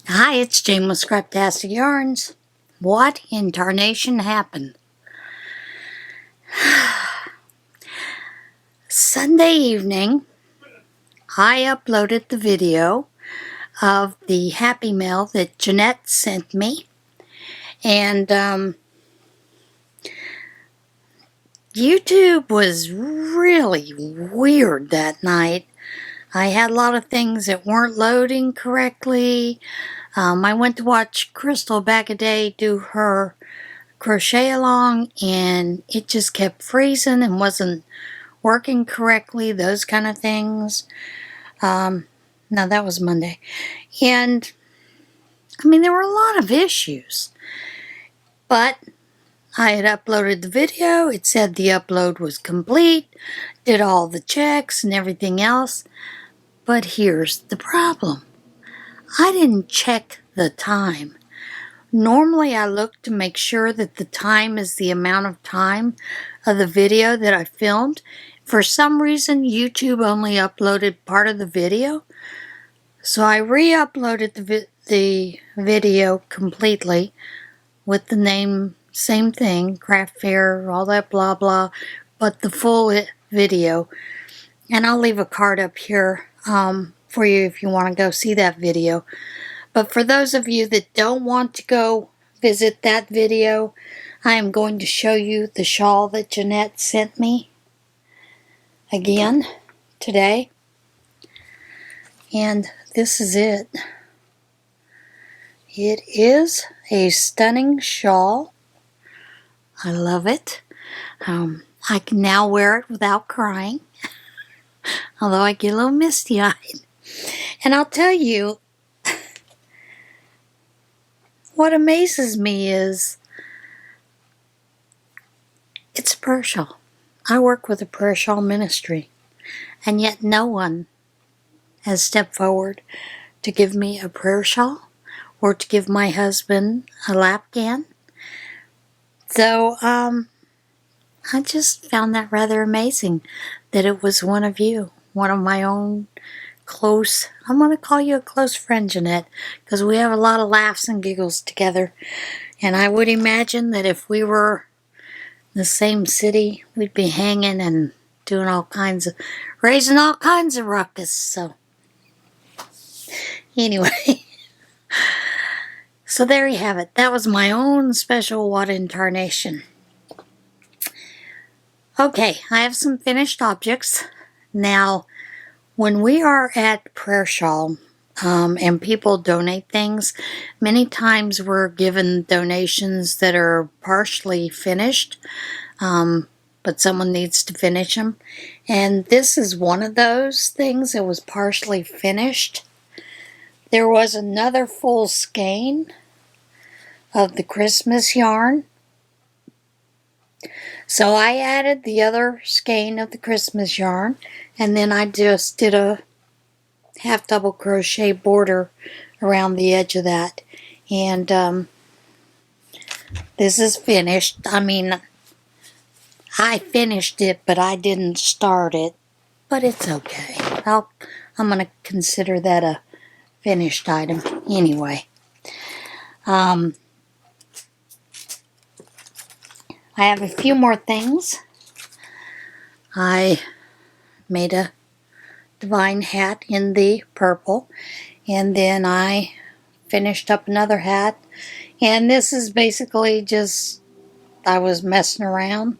Hi, it's Jane with Scraptasticyarns. What in Tarnation happened? Sunday evening, I uploaded the video of the Happy Mail that Jeanette sent me. And YouTube was really weird that night. I had a lot of things that weren't loading correctly. I went to watch Crystal back a day do her crochet along, and it just kept freezing and wasn't working correctly, those kind of things. No, that was Monday. And, I mean, there were a lot of issues. But I had uploaded the video. It said the upload was complete, did all the checks and everything else. But here's the problem. I didn't check the time. Normally I look to make sure that the time is the amount of time of the video that I filmed. For some reason, YouTube only uploaded part of the video. So I re-uploaded the video completely with the name, same thing, craft fair, all that blah blah, but the full video. And I'll leave a card up here for you if you want to go see that video. But for those of you that don't want to go visit that video, I am going to show you the shawl that Jeanette sent me again today. And this is it. It is a stunning shawl. I love it. I can now wear it without crying, although I get a little misty-eyed. And I'll tell you, what amazes me is it's a prayer shawl. I work with a prayer shawl ministry, and yet no one has stepped forward to give me a prayer shawl or to give my husband a lapcan. So, I just found that rather amazing that it was one of you, one of my own close, I'm going to call you a close friend, Jeanette, because we have a lot of laughs and giggles together. And I would imagine that if we were in the same city, we'd be hanging and doing all kinds of, raising all kinds of ruckus. So, anyway, so there you have it. That was my own special What in Tarnation. Okay, I have some finished objects. Now, when we are at Prayer Shawl and people donate things, many times we're given donations that are partially finished, but someone needs to finish them. And this is one of those things that was partially finished. There was another full skein of the Christmas yarn. So I added the other skein of the Christmas yarn, and then I just did a half double crochet border around the edge of that. And this is finished. I mean, I finished it, but I didn't start it. But it's okay. I'm going to consider that a finished item anyway. I have a few more things. I made a divine hat in the purple, and then I finished up another hat, and this is basically just, I was messing around.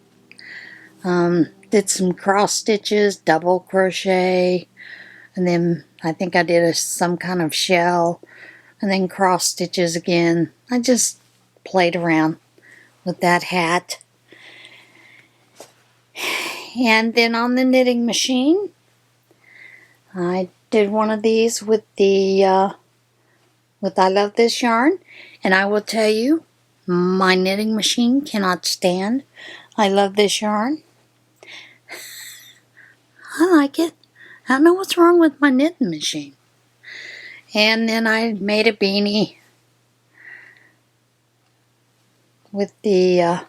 Did some cross stitches, double crochet, and then I think I did some kind of shell, and then cross stitches again. I just played around with that hat. And then on the knitting machine, I did one of these with the with I Love This Yarn, and I will tell you, my knitting machine cannot stand I Love This Yarn. I like it. I don't know what's wrong with my knitting machine. And then I made a beanie with the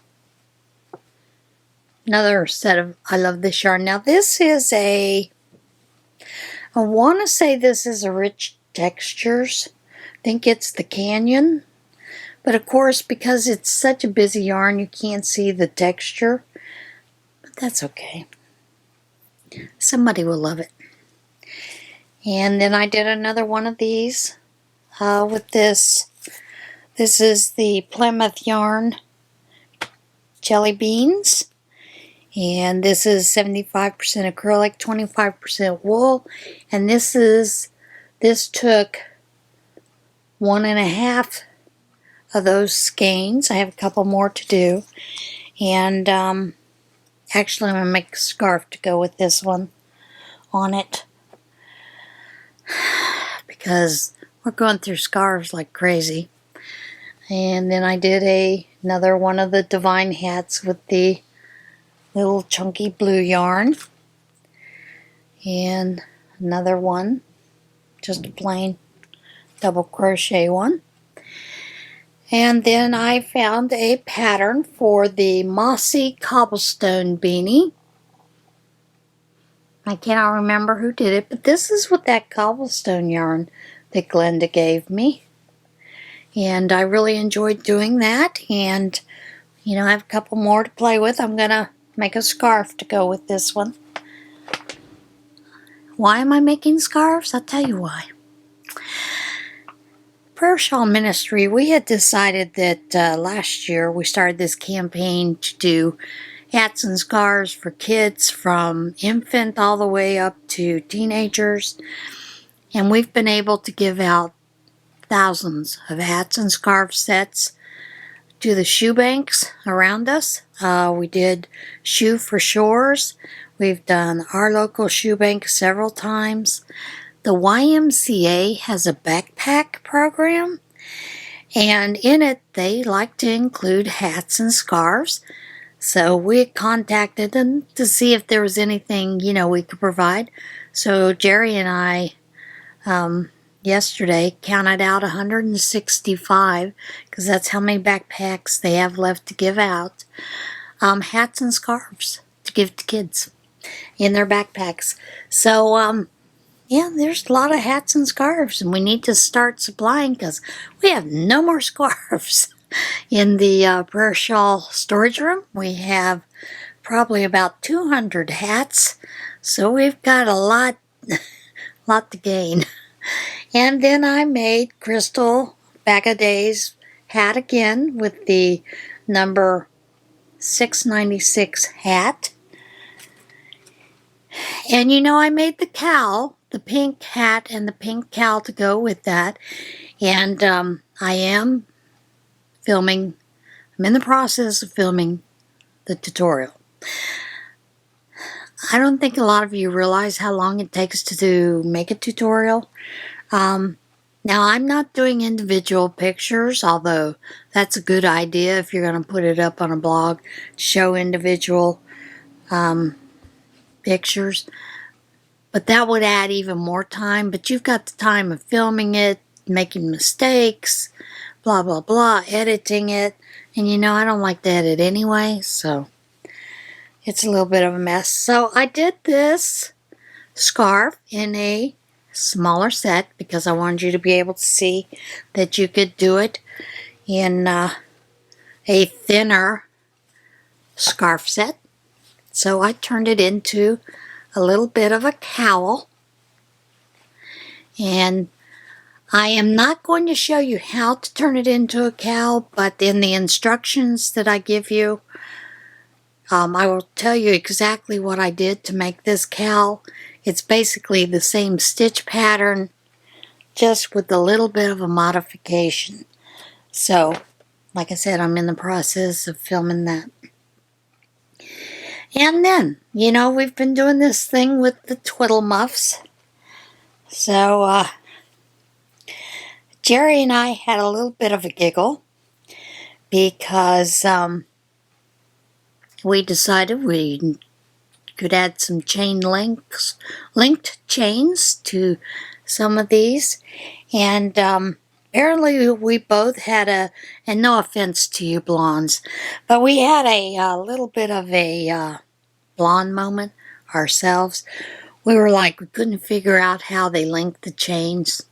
another set of I Love This Yarn. Now this is I want to say this is a Rich Textures, think it's the Canyon. But of course, because it's such a busy yarn, you can't see the texture. But that's okay. Somebody will love it. And then I did another one of these with this. This is the Plymouth yarn jelly beans. And this is 75% acrylic, 25% wool. And this took 1.5 of those skeins. I have a couple more to do. And actually I'm going to make a scarf to go with this one on it. Because we're going through scarves like crazy. And then I did another one of the Divine hats with the little chunky blue yarn. And another one, just a plain double crochet one. And then I found a pattern for the MOSSY cobblestone beanie. I cannot remember who did it, but this is with that cobblestone yarn that Glenda gave me. And I really enjoyed doing that. And, you know, I have a couple more to play with. I'm going to make a scarf to go with this one. Why am I making scarves? I'll tell you why. Prayer Shawl Ministry, we had decided that last year we started this campaign to do hats and scarves for kids from infant all the way up to teenagers. And we've been able to give out thousands of hats and scarf sets to the shoe banks around us. We did Shoe for Shores. We've done our local shoe bank several times. The YMCA has a backpack program, and in it they like to include hats and scarves. So we contacted them to see if there was anything, you know, we could provide. So Jerry and I yesterday counted out 165, because that's how many backpacks they have left to give out. Hats and scarves to give to kids in their backpacks. So, yeah, there's a lot of hats and scarves, and we need to start supplying because we have no more scarves. In the Prayer Shawl storage room, we have probably about 200 hats, so we've got a lot to gain. And then I made Crystal Back a Day's hat again with the number 696 hat. And you know, I made the cowl, the pink hat and the pink cowl to go with that. And I am filming, I'm in the process of filming the tutorial. I don't think a lot of you realize how long it takes to make a tutorial. Now, I'm not doing individual pictures, although that's a good idea if you're going to put it up on a blog, show individual pictures. But that would add even more time. But you've got the time of filming it, making mistakes, blah, blah, blah, editing it. And you know, I don't like to edit anyway, so it's a little bit of a mess. So I did this scarf in a smaller set because I wanted you to be able to see that you could do it in a thinner scarf set. So I turned it into a little bit of a cowl, and I am not going to show you how to turn it into a cowl, but in the instructions that I give you, I will tell you exactly what I did to make this cowl. It's basically the same stitch pattern, just with a little bit of a modification. So, like I said, I'm in the process of filming that. And then, you know, we've been doing this thing with the twiddle muffs. So, Jerry and I had a little bit of a giggle because we decided we could add some linked chains to some of these. And apparently we both had and no offense to you blondes, but we had a little bit of a blonde moment ourselves. We were like, we couldn't figure out how they linked the chains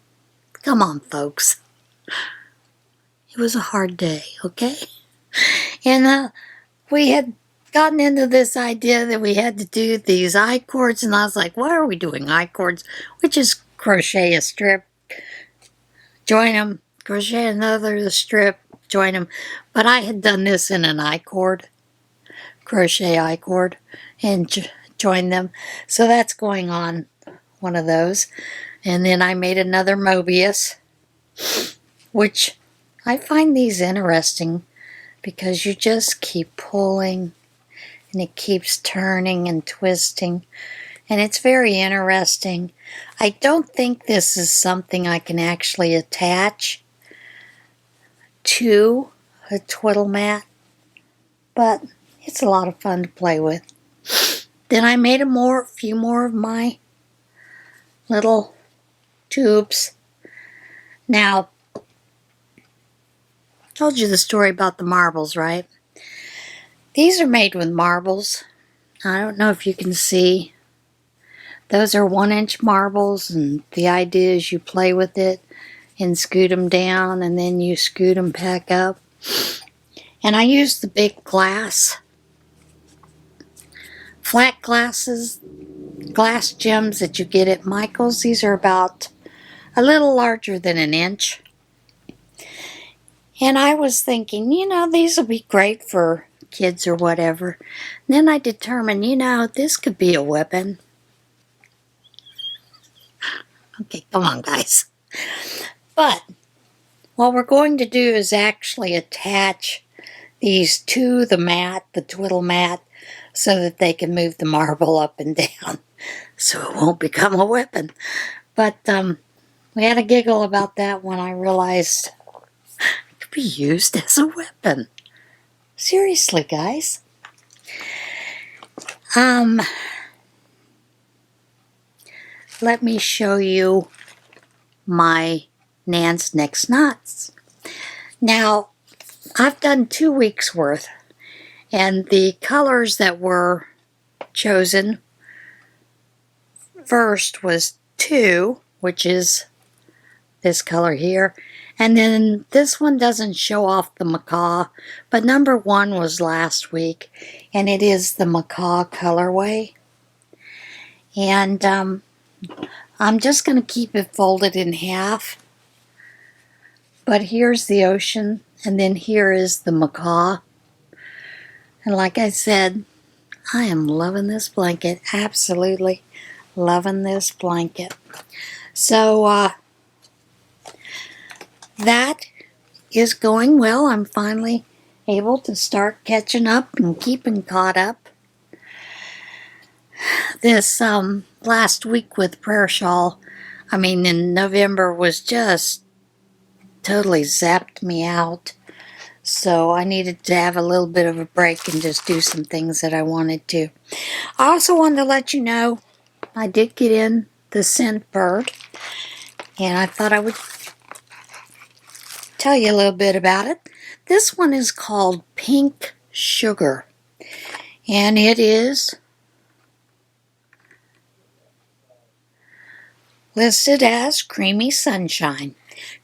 Come on, folks. It was a hard day, okay? And we had gotten into this idea that we had to do these I-cords, and I was like, why are we doing I-cords? We just crochet a strip, join them, crochet another strip, join them. But I had done this in an I-cord, crochet I-cord, and join them. So that's going on one of those. And then I made another Mobius, which I find these interesting because you just keep pulling and it keeps turning and twisting, and it's very interesting. I don't think this is something I can actually attach to a twiddle mat, but it's a lot of fun to play with. Then I made a few more of my little tubes. Now, I told you the story about the marbles, right? These are made with marbles. I don't know if you can see. Those are 1-inch marbles, and the idea is you play with it and scoot them down, and then you scoot them back up. And I use the big glass, flat glass gems that you get at Michael's. These are about a little larger than 1 inch. And I was thinking, you know, these will be great for kids or whatever. And then I determined, you know, this could be a weapon. Okay, come on, guys. But what we're going to do is actually attach these to the mat, the twiddle mat, so that they can move the marble up and down, so it won't become a weapon. But we had a giggle about that when I realized it could be used as a weapon. Seriously, guys. Let me show you my Nan's Next Knots. Now, I've done 2 weeks worth, and the colors that were chosen first was 2, which is this color here, and then this one doesn't show off the macaw, but number 1 was last week, and it is the macaw colorway. And I'm just going to keep it folded in half, but here's the ocean, and then here is the macaw. And like I said, I am loving this blanket, absolutely loving this blanket. So that is going well. I'm finally able to start catching up and keeping caught up. This last week with Prayer Shawl, I mean in November, was just totally zapped me out. So I needed to have a little bit of a break and just do some things that I wanted to. I also wanted to let you know I did get in the Scentbird, and I thought I would tell you a little bit about it. This one is called Pink Sugar, and it is listed as Creamy Sunshine.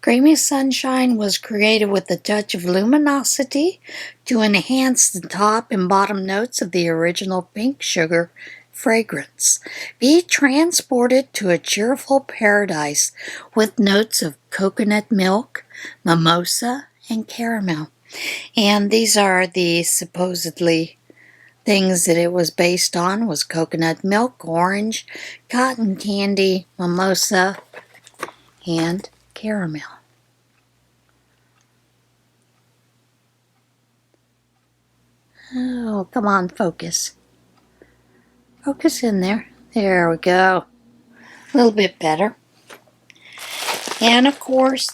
Creamy Sunshine was created with a touch of luminosity to enhance the top and bottom notes of the original Pink Sugar fragrance. Be transported to a cheerful paradise with notes of coconut milk, mimosa, and caramel. And these are the supposedly things that it was based on: was coconut milk, orange, cotton candy, mimosa, and caramel. Oh, come on, focus. Focus in there. There we go. A little bit better. And of course,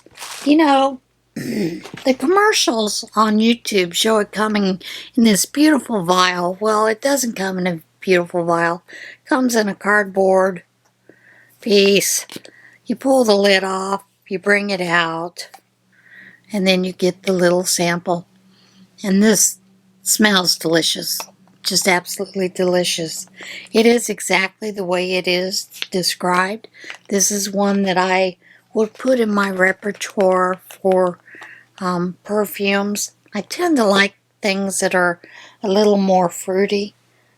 you know, the commercials on YouTube show it coming in this beautiful vial. Well, it doesn't come in a beautiful vial. It comes in a cardboard piece. You pull the lid off, you bring it out, and then you get the little sample. And this smells delicious. Just absolutely delicious. It is exactly the way it is described. This is one that I would put in my repertoire for perfumes. I tend to like things that are a little more fruity.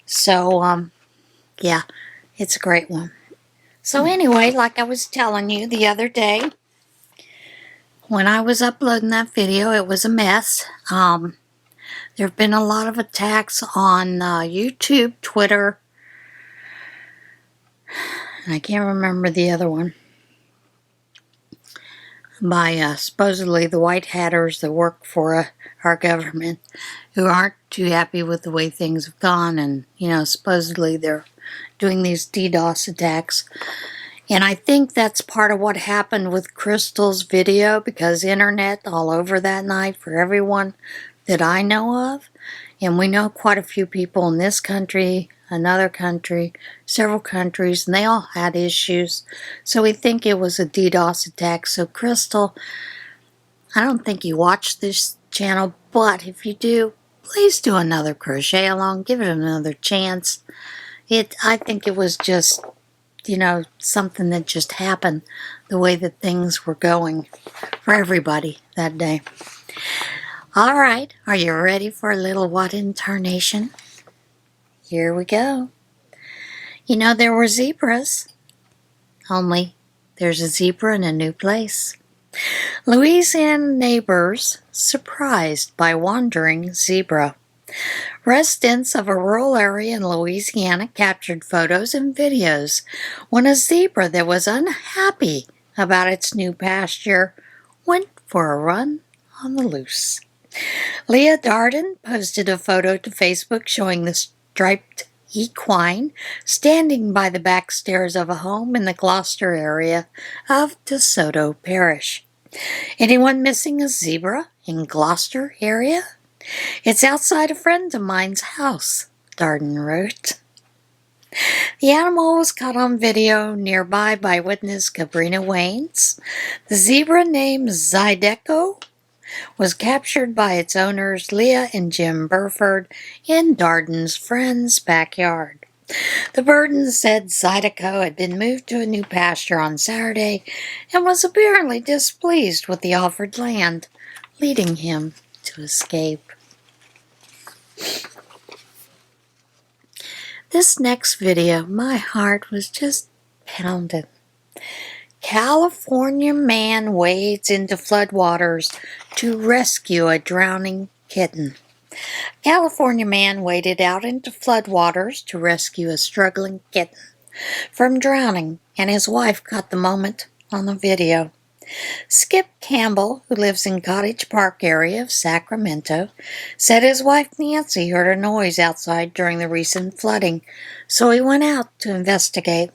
So, yeah, it's a great one. So anyway, like I was telling you the other day, when I was uploading that video, it was a mess. There have been a lot of attacks on YouTube, Twitter, and I can't remember the other one, by supposedly the white hatters that work for our government, who aren't too happy with the way things have gone, and, supposedly they're doing these DDoS attacks. And I think that's part of what happened with Crystal's video, because internet all over that night for everyone that I know of. And we know quite a few people in this country, another country, several countries, and they all had issues. So we think it was a DDoS attack. So Crystal, I don't think you watch this channel, but if you do, please do another crochet along. Give it another chance. I think it was just, something that just happened the way that things were going for everybody that day. All right, are you ready for a little what in Tarnation? Here we go. There were zebras, only there's a zebra in a new place. Louisiana neighbors surprised by wandering zebra. Residents of a rural area in Louisiana captured photos and videos when a zebra that was unhappy about its new pasture went for a run on the loose. Leah Darden posted a photo to Facebook showing the striped equine standing by the back stairs of a home in the Gloucester area of DeSoto Parish. Anyone missing a zebra in Gloucester area? It's outside a friend of mine's house, Darden wrote. The animal was caught on video nearby by witness Cabrina Waynes. The zebra named Zydeco was captured by its owners Leah and Jim Burford in Darden's friend's backyard. The Burdens said Zydeco had been moved to a new pasture on Saturday and was apparently displeased with the offered land, leading him to escape. This next video, my heart was just pounding. California man wades into floodwaters to rescue a drowning kitten. California man waded out into floodwaters to rescue a struggling kitten from drowning, and his wife caught the moment on the video. Skip Campbell, who lives in Cottage Park area of Sacramento, said his wife Nancy heard a noise outside during the recent flooding, so he went out to investigate.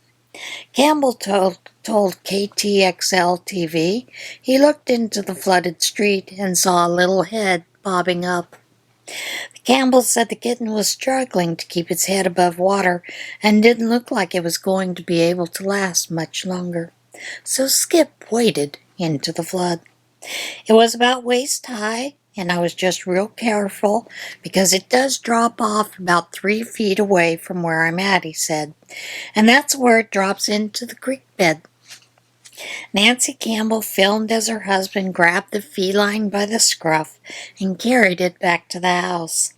Campbell told KTXL TV he looked into the flooded street and saw a little head bobbing up. Campbell said the kitten was struggling to keep its head above water and didn't look like it was going to be able to last much longer. So Skip waded into the flood. It was about waist high, and I was just real careful because it does drop off about 3 feet away from where I'm at, he said, and that's where it drops into the creek bed. Nancy Campbell filmed as her husband grabbed the feline by the scruff and carried it back to the house.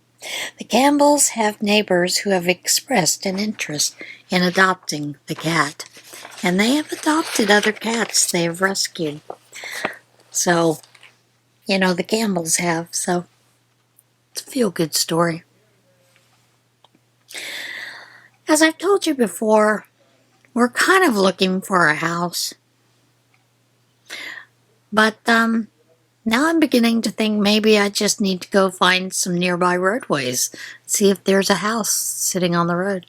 The Campbells have neighbors who have expressed an interest in adopting the cat, and they have adopted other cats they have rescued. So, the Campbells have, so it's a feel-good story. As I've told you before, we're kind of looking for a house. But now I'm beginning to think maybe I just need to go find some nearby roadways, see if there's a house sitting on the road.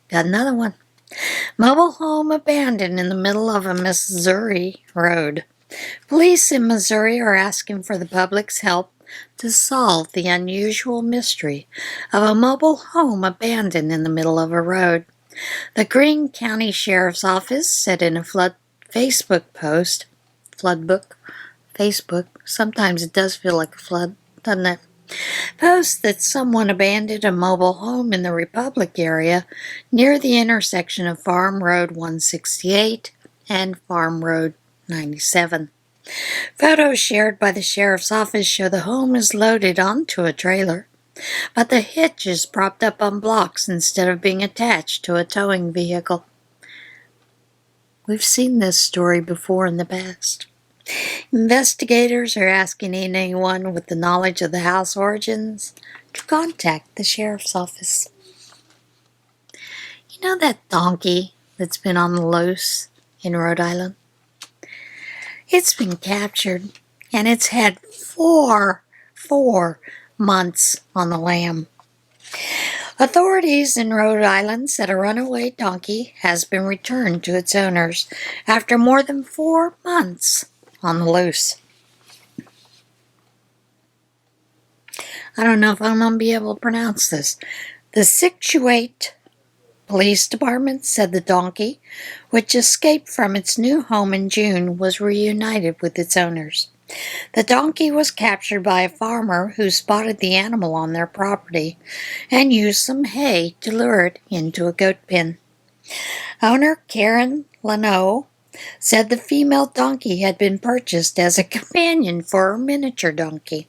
Got another one. Mobile home abandoned in the middle of a Missouri road. Police in Missouri are asking for the public's help to solve the unusual mystery of a mobile home abandoned in the middle of a road. The Greene County Sheriff's Office said in a Facebook post, Facebook, sometimes it does feel like a flood, doesn't it? Post that someone abandoned a mobile home in the Republic area near the intersection of Farm Road 168 and Farm Road 97. Photos shared by the sheriff's office show the home is loaded onto a trailer, but the hitch is propped up on blocks instead of being attached to a towing vehicle. We've seen this story before in the past. Investigators are asking anyone with the knowledge of the house origins to contact the sheriff's office. You know that donkey that's been on the loose in Rhode Island? It's been captured, and it's had four months on the lam. Authorities in Rhode Island said a runaway donkey has been returned to its owners after more than 4 months on the loose. I don't know if I'm going to be able to pronounce this. The Scituate Police Department said the donkey, which escaped from its new home in June, was reunited with its owners. The donkey was captured by a farmer who spotted the animal on their property and used some hay to lure it into a goat pen. Owner Karen Lano said the female donkey had been purchased as a companion for her miniature donkey,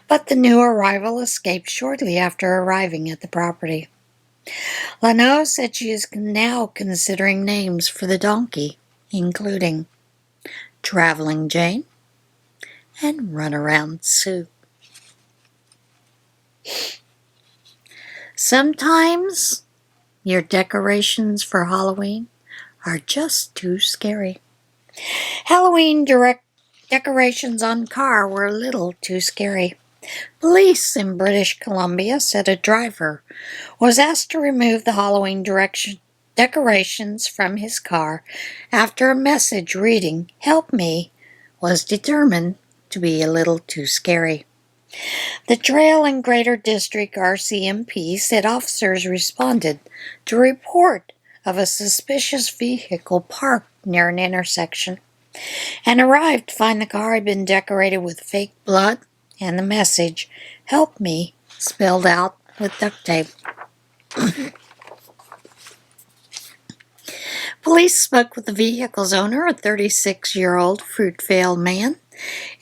but the new arrival escaped shortly after arriving at the property. Lano said she is now considering names for the donkey, including Traveling Jane and Runaround Sue. Sometimes your decorations for Halloween are just too scary. Halloween decorations on car were a little too scary. Police in British Columbia said a driver was asked to remove the Halloween decorations from his car after a message reading, "Help me," was determined to be a little too scary. The Trail and Greater District RCMP said officers responded to a report of a suspicious vehicle parked near an intersection and arrived to find the car had been decorated with fake blood and the message, "Help me," spelled out with duct tape. Police spoke with the vehicle's owner, a 36-year-old Fruitvale man,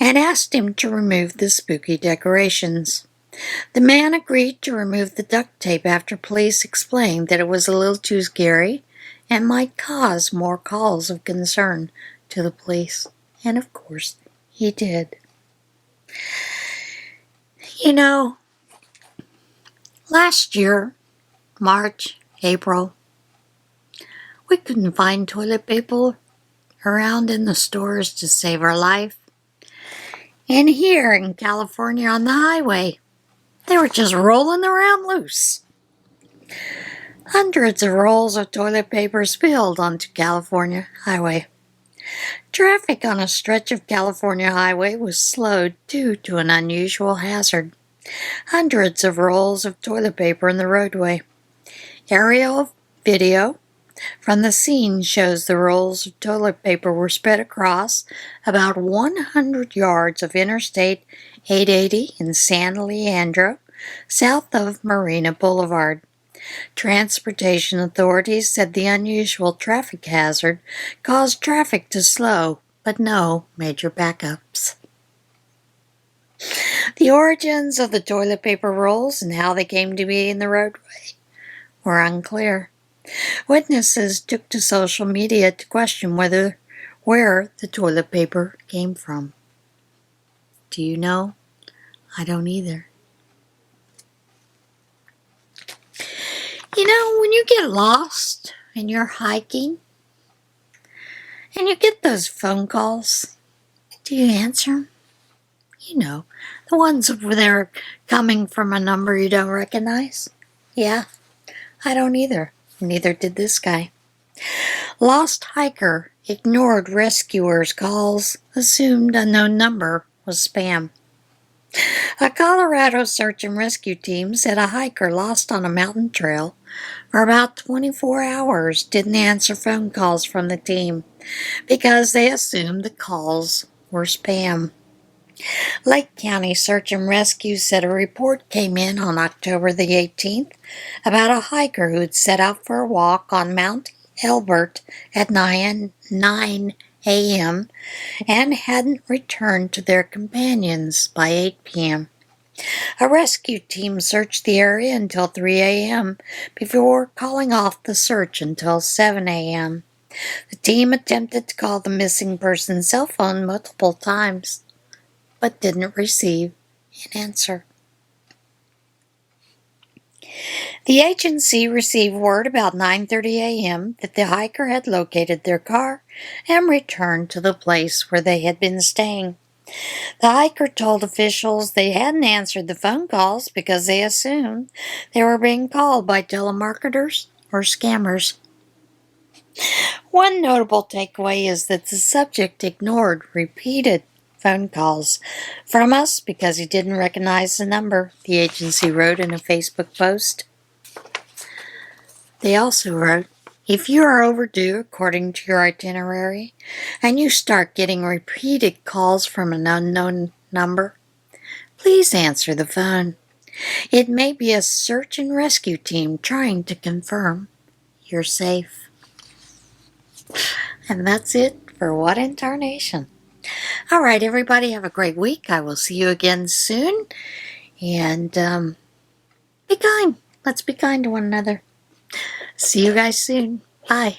and asked him to remove the spooky decorations. The man agreed to remove the duct tape after police explained that it was a little too scary and might cause more calls of concern to the police. And of course, he did. You know, last year, March, April, we couldn't find toilet paper around in the stores to save our life. And here in California on the highway, they were just rolling around loose. Hundreds of rolls of toilet paper spilled onto California highway. Traffic on a stretch of California highway was slowed due to an unusual hazard. Hundreds of rolls of toilet paper in the roadway. Aerial video from the scene shows the rolls of toilet paper were spread across about 100 yards of Interstate 880 in San Leandro, south of Marina Boulevard. Transportation authorities said the unusual traffic hazard caused traffic to slow, but no major backups. The origins of the toilet paper rolls and how they came to be in the roadway were unclear. Witnesses took to social media to question where the toilet paper came from. Do you know? I don't either. You know, when you get lost and you're hiking and you get those phone calls, do you answer them? You know, the ones where they're coming from a number you don't recognize. Yeah, I don't either. Neither did this guy. Lost hiker ignored rescuers' calls, assumed unknown number was spam. A Colorado search and rescue team said a hiker lost on a mountain trail for about 24 hours didn't answer phone calls from the team because they assumed the calls were spam. Lake County Search and Rescue said a report came in on October the 18th about a hiker who had set out for a walk on Mount Helbert at 9 a.m. and hadn't returned to their companions by 8 p.m. A rescue team searched the area until 3 a.m. before calling off the search until 7 a.m. The team attempted to call the missing person's cell phone multiple times, but didn't receive an answer. The agency received word about 9:30 a.m. that the hiker had located their car and returned to the place where they had been staying. The hiker told officials they hadn't answered the phone calls because they assumed they were being called by telemarketers or scammers. One notable takeaway is that the subject ignored repeated phone calls from us because he didn't recognize the number, the agency wrote in a Facebook post. They also wrote, if you are overdue according to your itinerary and you start getting repeated calls from an unknown number, please answer the phone. It may be a search and rescue team trying to confirm you're safe. And that's it for What in Tarnation. All right, everybody, have a great week. I will see you again soon. And be kind. Let's be kind to one another. See you guys soon. Bye.